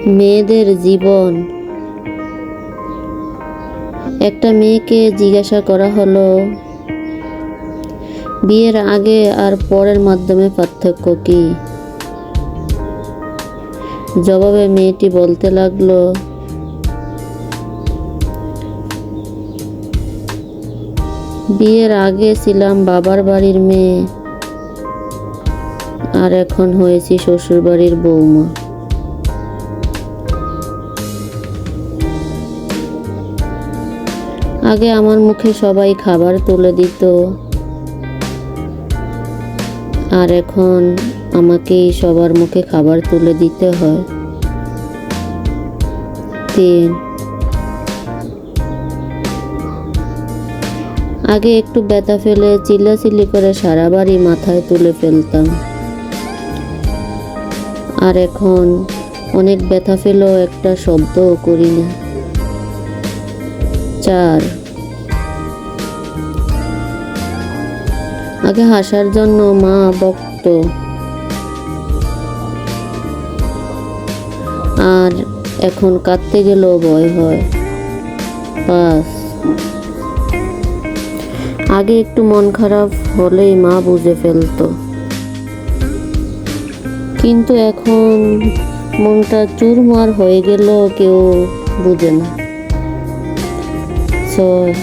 মেয়েদের জীবন। একটা মেয়েকে জিজ্ঞাসা করা হলো, বিয়ের আগে আর পরের মাধ্যমে পার্থক্য কি? জবাবে মেয়েটি বলতে লাগলো, বিয়ের আগে ছিলাম বাবার বাড়ির মেয়ে, আর এখন হয়েছি শ্বশুর বাড়ির বৌমা। আগে আমার মুখে সবাই খাবার তুলে দিত, আর এখন আমাকেই সবার মুখে খাবার তুলে দিতে হয়। 3, আগে একটু ব্যথা ফেলে চিল্লাচিল্লি করে সারা বাড়ি মাথায় তুলে ফেলতাম, আর এখন অনেক ব্যথা ফেলেও একটা শব্দও করি না। 4, আগে হাসার জন্য মা বকত, আর এখন কাঁদতে গেলেও ভয় হয়। 5, আগে একটু মন খারাপ হলেই মা বুঝে ফেলতো, কিন্তু এখন মনটা চুরমার হয়ে গেল কেউ বুঝে না। 6,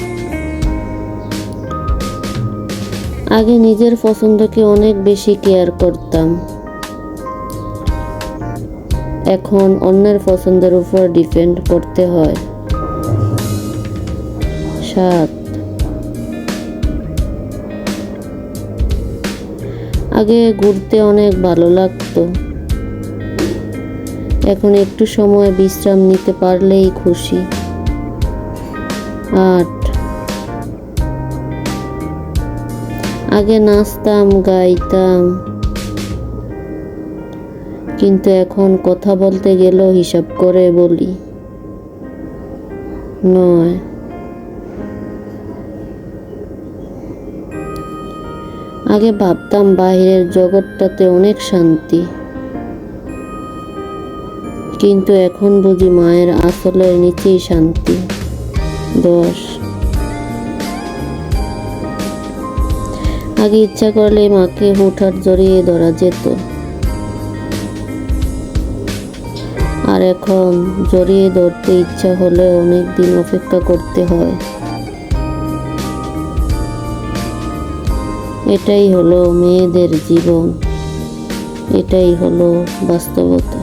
আগে নিজের পছন্দকে অনেক বেশি কেয়ার করতাম, এখন অন্যের পছন্দের উপর ডিপেন্ড করতে হয়। 7, আগে ঘুরতে অনেক ভালো লাগতো, এখন একটু সময় বিশ্রাম নিতে পারলেই খুশি। 8, আগে নাচতাম গাইতাম, কিন্তু এখন কথা বলতে গেলেও হিসাব করে বলি। 9, আগে ভাবতাম বাইরের জগৎটাতে অনেক শান্তি, কিন্তু এখন বুঝি মায়ের আঁচলের নিচেই শান্তি। 10, আগে ইচ্ছা করলে মাকে হুটহাট জড়িয়ে ধরা যেত, আর এখন জড়িয়ে ধরতে ইচ্ছা হলে অনেক দিন অপেক্ষা করতে হয়। এটাই হলো মেয়েদের জীবন, এটাই হলো বাস্তবতা।